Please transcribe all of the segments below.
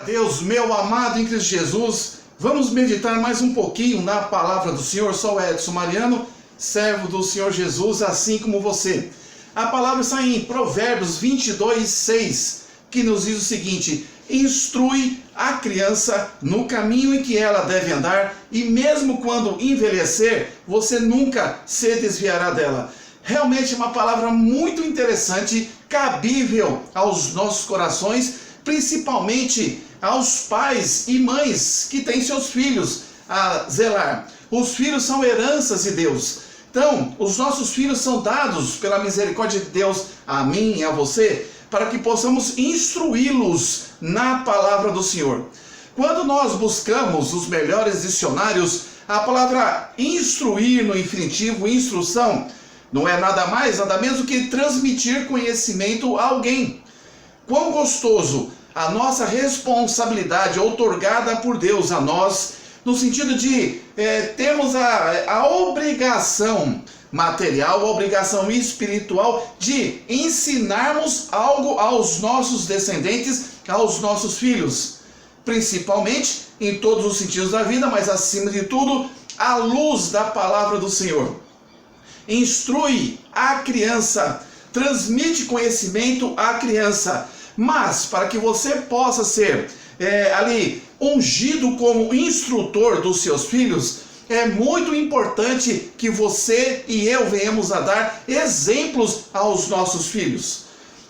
Deus, meu amado em Cristo Jesus, vamos meditar mais um pouquinho na palavra do Senhor. Sou Edson Mariano, servo do Senhor Jesus, assim como você. A palavra está em Provérbios 22:6, que nos diz o seguinte: instrui a criança no caminho em que ela deve andar, e mesmo quando envelhecer, você nunca se desviará dela. Realmente é uma palavra muito interessante, cabível aos nossos corações, principalmente aos pais e mães que têm seus filhos a zelar. Os filhos são heranças de Deus. Então, os nossos filhos são dados pela misericórdia de Deus a mim e a você, para que possamos instruí-los na palavra do Senhor. Quando nós buscamos os melhores dicionários, a palavra instruir no infinitivo, instrução, não é nada mais, nada menos do que transmitir conhecimento a alguém. Quão gostoso a nossa responsabilidade outorgada por Deus a nós, no sentido de termos a obrigação material, a obrigação espiritual de ensinarmos algo aos nossos descendentes, aos nossos filhos, principalmente em todos os sentidos da vida, mas acima de tudo, à luz da palavra do Senhor. Instrui a criança, transmite conhecimento à criança, mas para que você possa ser ungido como instrutor dos seus filhos, é muito importante que você e eu venhamos a dar exemplos aos nossos filhos.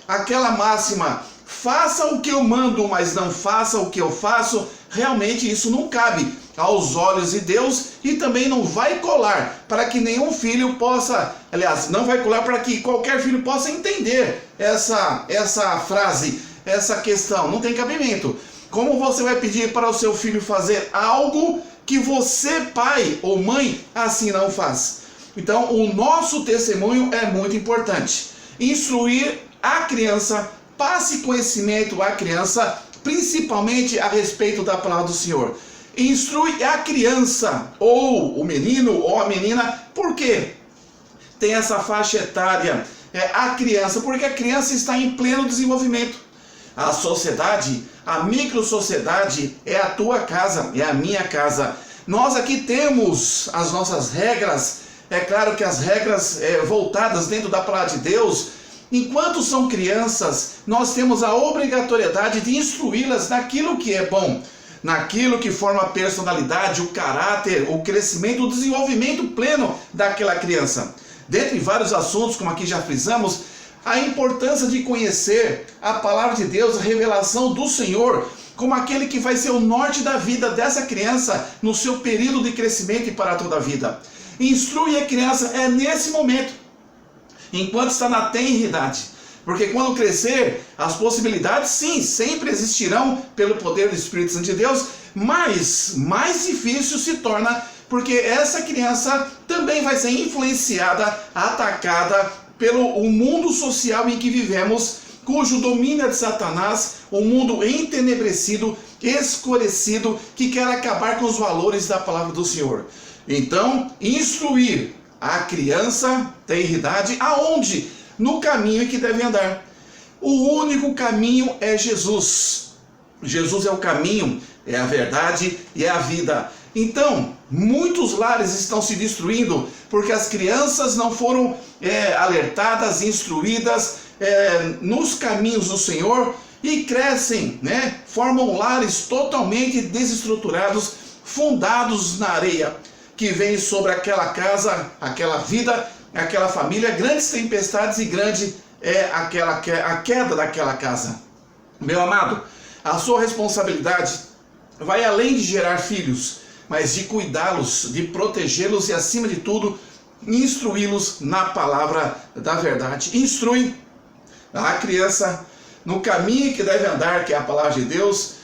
Aquela máxima, faça o que eu mando, mas não faça o que eu faço, realmente isso não cabe aos olhos de Deus e também não vai colar para que nenhum filho possa, não vai colar para que qualquer filho possa entender essa frase, essa questão, não tem cabimento. Como você vai pedir para o seu filho fazer algo que você, pai ou mãe, assim não faz? Então, o nosso testemunho é muito importante. Instruir a criança, passe conhecimento à criança, principalmente a respeito da palavra do Senhor. Instrui a criança, ou o menino, ou a menina, por quê? Tem essa faixa etária, a criança, porque a criança está em pleno desenvolvimento. A sociedade, a microsociedade é a tua casa, é a minha casa. Nós aqui temos as nossas regras, é claro que as regras voltadas dentro da palavra de Deus. Enquanto são crianças, nós temos a obrigatoriedade de instruí-las naquilo que é bom, naquilo que forma a personalidade, o caráter, o crescimento, o desenvolvimento pleno daquela criança. Dentre vários assuntos, como aqui já frisamos, a importância de conhecer a palavra de Deus, a revelação do Senhor, como aquele que vai ser o norte da vida dessa criança no seu período de crescimento e para toda a vida. Instrui a criança nesse momento, enquanto está na tenridade, porque quando crescer, as possibilidades sim, sempre existirão pelo poder do Espírito Santo de Deus, mas mais difícil se torna, porque essa criança também vai ser influenciada, atacada pelo mundo social em que vivemos, cujo domínio é de Satanás, um mundo entenebrecido, escurecido, que quer acabar com os valores da palavra do Senhor. Então, instruir a criança, tenridade, aonde? No caminho em que deve andar. O único caminho é Jesus. Jesus é o caminho, é a verdade e é a vida. Então, muitos lares estão se destruindo porque as crianças não foram alertadas, instruídas nos caminhos do Senhor e crescem, formam lares totalmente desestruturados, fundados na areia, que vem sobre aquela casa, aquela vida, aquela família, grandes tempestades e grande a queda daquela casa. Meu amado, a sua responsabilidade vai além de gerar filhos, mas de cuidá-los, de protegê-los e, acima de tudo, instruí-los na palavra da verdade. Instrui a criança no caminho que deve andar, que é a palavra de Deus,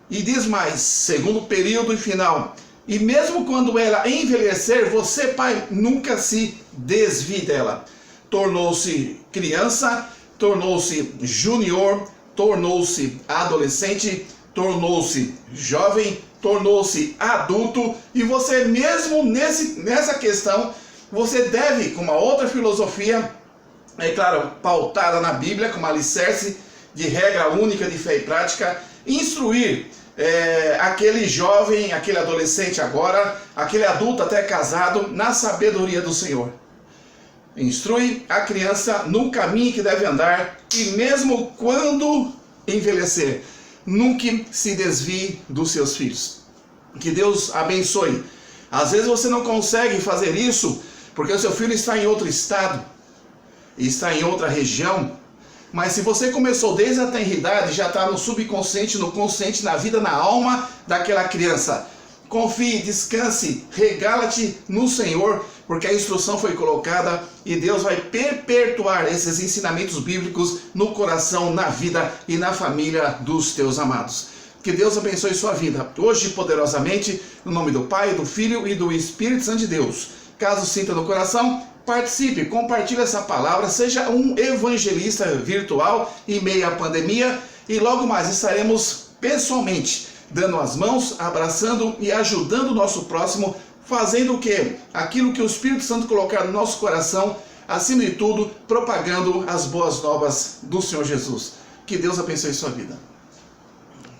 e diz mais, segundo período e final, e mesmo quando ela envelhecer, você, pai, nunca se desvie dela. Tornou-se criança, tornou-se júnior, tornou-se adolescente, tornou-se jovem, tornou-se adulto, e você mesmo nessa questão, você deve, com uma outra filosofia, claro, pautada na Bíblia, como alicerce de regra única de fé e prática, instruir aquele jovem, aquele adolescente agora, aquele adulto até casado, na sabedoria do Senhor. Instrui a criança no caminho que deve andar, e mesmo quando envelhecer, nunca se desvie dos seus filhos. Que Deus abençoe. Às vezes você não consegue fazer isso porque o seu filho está em outro estado, está em outra região. Mas se você começou desde a tenridade, já está no subconsciente, no consciente, na vida, na alma daquela criança. Confie, descanse, regala-te no Senhor, porque a instrução foi colocada e Deus vai perpetuar esses ensinamentos bíblicos no coração, na vida e na família dos teus amados. Que Deus abençoe sua vida, hoje poderosamente, no nome do Pai, do Filho e do Espírito Santo de Deus. Caso sinta no coração, participe, compartilhe essa palavra, seja um evangelista virtual em meio à pandemia, e logo mais estaremos pessoalmente dando as mãos, abraçando e ajudando o nosso próximo, fazendo o quê? Aquilo que o Espírito Santo colocar no nosso coração, acima de tudo, propagando as boas novas do Senhor Jesus. Que Deus abençoe sua vida.